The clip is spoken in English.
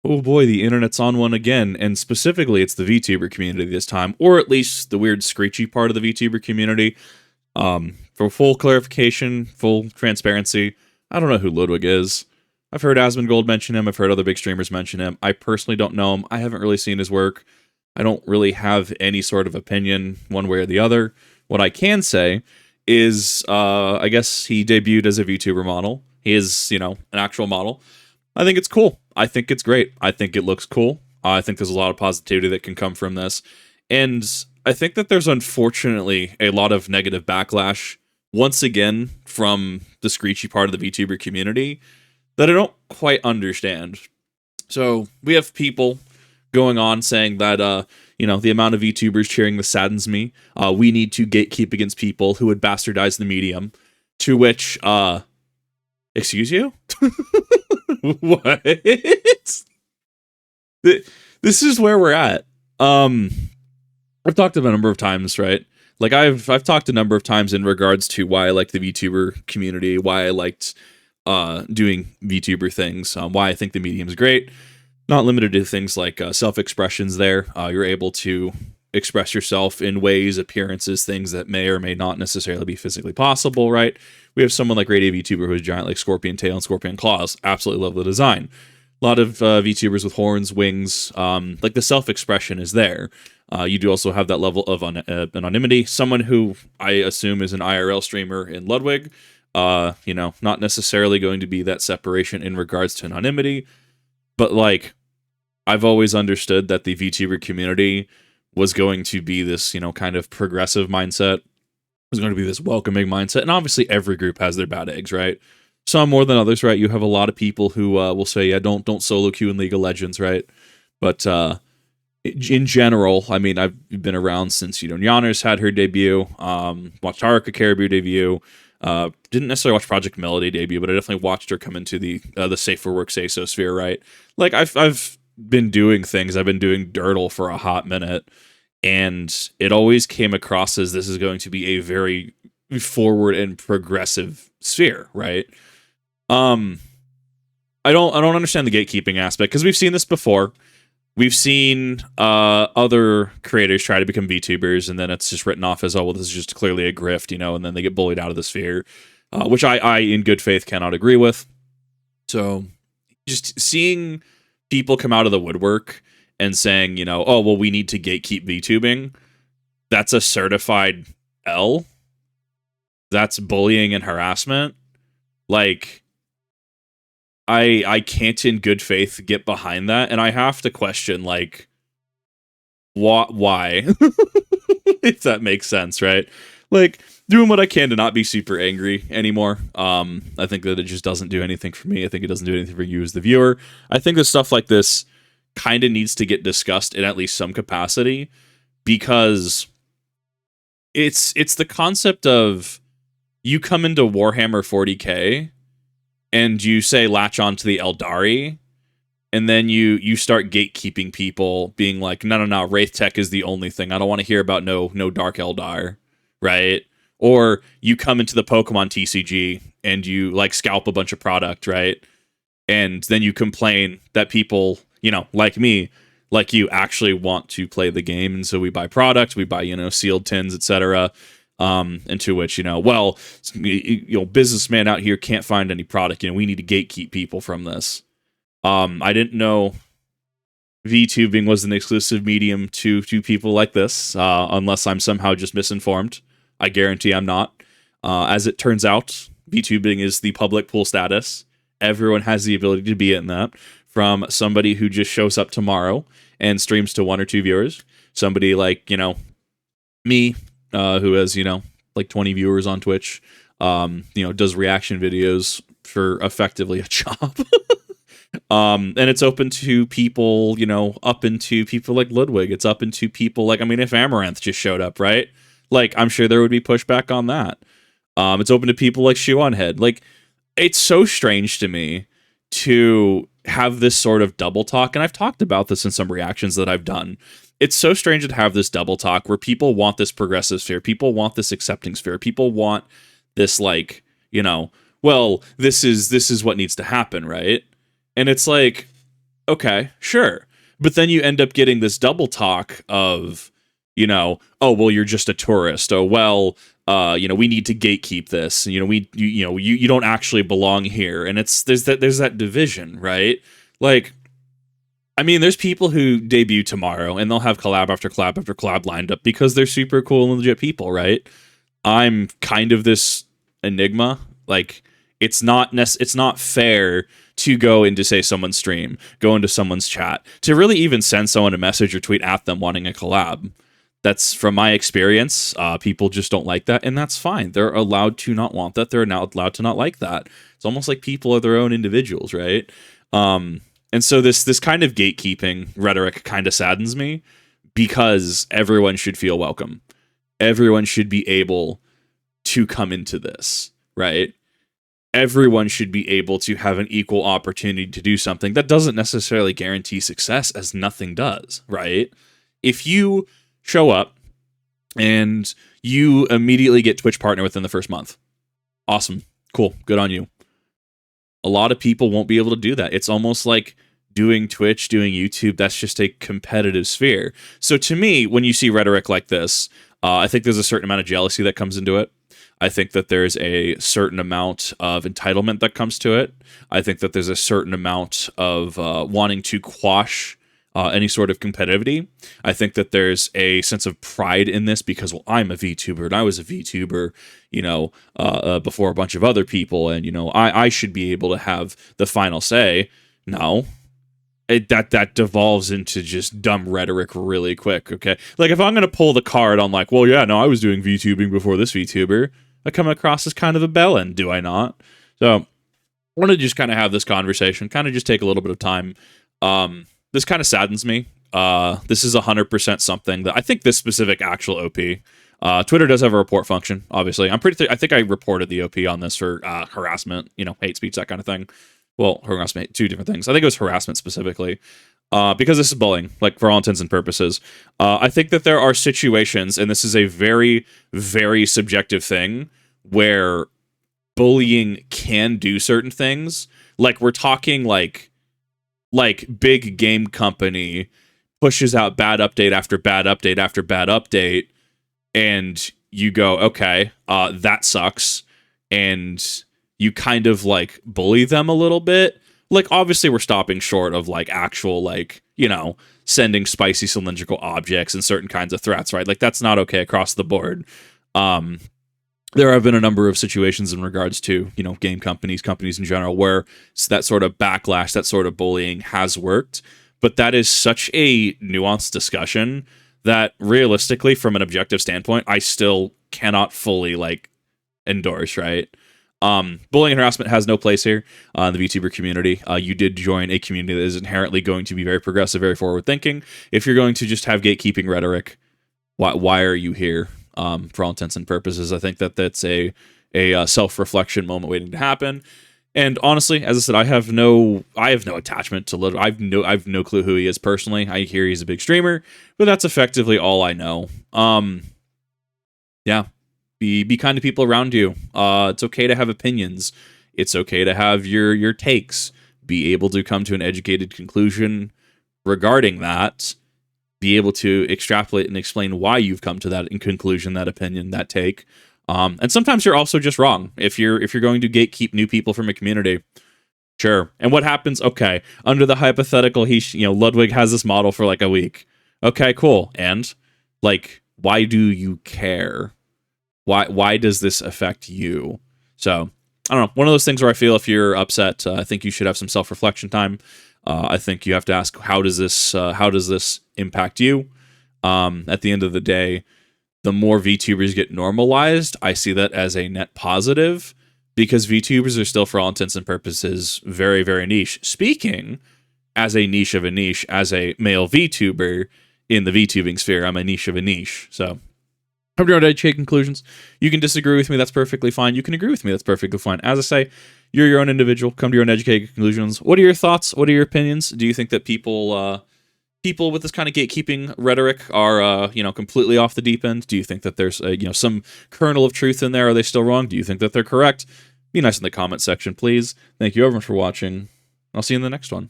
Oh boy, the internet's on one again, and specifically it's the VTuber community this time, or at least the weird screechy part of the VTuber community. For full clarification, full transparency, I don't know who Ludwig is. I've heard Asmongold mention him, I've heard other big streamers mention him. I personally don't know him, I haven't really seen his work. I don't really have any sort of opinion one way or the other. What I can say is, I guess he debuted as a VTuber model. He is, an actual model. I think it's cool. I think it's great. I think it looks cool. I think there's a lot of positivity that can come from this. And I think that there's unfortunately a lot of negative backlash, once again, from the screechy part of the VTuber community that I don't quite understand. So we have people going on saying that, the amount of VTubers cheering this saddens me. We need to gatekeep against people who would bastardize the medium. To which, excuse you? What? This is where we're at. I've talked about a number of times, right? Like I've talked a number of times in regards to why I like the VTuber community, why I liked doing VTuber things, why I think the medium is great. Not limited to things like self-expressions there. You're able to express yourself in ways, appearances, things that may or may not necessarily be physically possible, right? We have someone like Radiant VTuber who is giant like Scorpion Tail and Scorpion Claws. Absolutely love the design. A lot of VTubers with horns, wings, like the self-expression is there. You do also have that level of anonymity. Someone who I assume is an IRL streamer in Ludwig, not necessarily going to be that separation in regards to anonymity, but like, I've always understood that the VTuber community was going to be this, kind of progressive mindset, was going to be this welcoming mindset, and obviously every group has their bad eggs, right? Some more than others, right? You have a lot of people who will say, yeah, don't solo queue in League of Legends, right? But in general, I mean, I've been around since, Yana's had her debut, watched Haruka Caribou debut, didn't necessarily watch Project Melody debut, but I definitely watched her come into the Safe for Work Say-So sphere, right? Like, I've been doing things, I've been doing Dirtle for a hot minute, and it always came across as this is going to be a very forward and progressive sphere, right? I don't understand the gatekeeping aspect, because we've seen this before. We've seen other creators try to become VTubers, and then it's just written off as, oh, well, this is just clearly a grift, and then they get bullied out of the sphere, which I, in good faith, cannot agree with. So, just seeing people come out of the woodwork and saying, oh, well, we need to gatekeep VTubing, that's a certified L. That's bullying and harassment. Like, I can't in good faith get behind that, and I have to question, like, why? If that makes sense, right? Like, doing what I can to not be super angry anymore. I think that it just doesn't do anything for me. I think it doesn't do anything for you as the viewer. I think that stuff like this kind of needs to get discussed in at least some capacity, because it's the concept of, you come into Warhammer 40k and you say latch on to the Eldari, and then you start gatekeeping people, being like, no, Wraith Tech is the only thing. I don't want to hear about no Dark Eldar, right? Or you come into the Pokemon TCG and you like scalp a bunch of product, right? And then you complain that people, like me, like you, actually want to play the game, and so we buy product, we buy, sealed tins, etc. Into which, businessman out here can't find any product. We need to gatekeep people from this. I didn't know VTubing was an exclusive medium to people like this, unless I'm somehow just misinformed. I guarantee I'm not. As it turns out, VTubing is the public pool status. Everyone has the ability to be in that. From somebody who just shows up tomorrow and streams to 1 or 2 viewers. Somebody like, me, who has, like 20 viewers on Twitch, does reaction videos for effectively a job. And it's open to people, up into people like Ludwig. It's up into people like, if Amaranth just showed up, right? Like, I'm sure there would be pushback on that. It's open to people like Shoe on Head. Like, it's so strange to me to have this sort of double talk, and I've talked about this in some reactions that I've done. It's so strange to have this double talk where people want this progressive sphere, people want this accepting sphere, people want this, like, well, this is what needs to happen, right? And it's like, Okay, sure. But then you end up getting this double talk of, oh, well, you're just a tourist. Oh, well, we need to gatekeep this. You don't actually belong here. And there's that division, right? Like, I mean, there's people who debut tomorrow and they'll have collab after collab after collab lined up because they're super cool and legit people, right? I'm kind of this enigma. Like, it's not fair to go into, say, someone's stream, go into someone's chat, to really even send someone a message or tweet at them wanting a collab. That's, from my experience, people just don't like that, and that's fine. They're allowed to not want that. They're now allowed to not like that. It's almost like people are their own individuals, right? And so this kind of gatekeeping rhetoric kind of saddens me, because everyone should feel welcome. Everyone should be able to come into this, right? Everyone should be able to have an equal opportunity to do something. That doesn't necessarily guarantee success, as nothing does, right? If you show up and you immediately get Twitch partner within the first month, awesome, cool, good on you. A lot of people won't be able to do that. It's almost like doing Twitch, doing YouTube, that's just a competitive sphere. So to me, when you see rhetoric like this, I think there's a certain amount of jealousy that comes into it. I think that there's a certain amount of entitlement that comes to it. I think that there's a certain amount of wanting to quash any sort of competitivity. I think that there's a sense of pride in this because, well, I'm a VTuber and I was a VTuber, before a bunch of other people, and I should be able to have the final say. No. That devolves into just dumb rhetoric really quick, okay? Like, if I'm going to pull the card on, like, well, yeah, no, I was doing VTubing before this VTuber, I come across as kind of a bellend, do I not? So, I want to just kind of have this conversation, kind of just take a little bit of time. This kind of saddens me. This is 100% something that I think this specific actual OP. Twitter does have a report function, obviously. I think I reported the OP on this for harassment, hate speech, that kind of thing. Well, harassment, two different things. I think it was harassment specifically, because this is bullying, like, for all intents and purposes. I think that there are situations, and this is a very, very subjective thing, where bullying can do certain things. Like, we're talking like big game company pushes out bad update after bad update after bad update, and you go, okay, that sucks, and you kind of like bully them a little bit. Like, obviously we're stopping short of like actual, like, sending spicy cylindrical objects and certain kinds of threats, right? Like, that's not okay across the board. There have been a number of situations in regards to, game companies in general, where that sort of backlash, that sort of bullying has worked. But that is such a nuanced discussion that realistically, from an objective standpoint, I still cannot fully like endorse, right? Bullying and harassment has no place here in the VTuber community. You did join a community that is inherently going to be very progressive, very forward thinking. If you're going to just have gatekeeping rhetoric, why are you here? For all intents and purposes, I think that that's a self-reflection moment waiting to happen. And honestly, as I said, I have no attachment to Ludwig. I've no clue who he is personally. I hear he's a big streamer, but that's effectively all I know. Yeah. Be kind to people around you. It's okay to have opinions. It's okay to have your takes. Be able to come to an educated conclusion regarding that. Be able to extrapolate and explain why you've come to that in conclusion, that opinion, that take. And sometimes you're also just wrong. If you're going to gatekeep new people from a community, sure. And what happens? Okay, under the hypothetical, Ludwig has this model for like a week. Okay, cool. And like, why do you care? Why does this affect you? So, I don't know. One of those things where I feel if you're upset, I think you should have some self-reflection time. I think you have to ask, how does this impact you? At the end of the day, the more VTubers get normalized, I see that as a net positive, because VTubers are still, for all intents and purposes, very, very niche. Speaking as a niche of a niche, as a male VTuber in the VTubing sphere, I'm a niche of a niche. So, come to your own educated conclusions. You can disagree with me, that's perfectly fine. You can agree with me, that's perfectly fine. As I say, you're your own individual. Come to your own educated conclusions. What are your thoughts? What are your opinions? Do you think that people with this kind of gatekeeping rhetoric are completely off the deep end? Do you think that there's some kernel of truth in there? Are they still wrong? Do you think that they're correct? Be nice in the comment section, please. Thank you everyone for watching. I'll see you in the next one.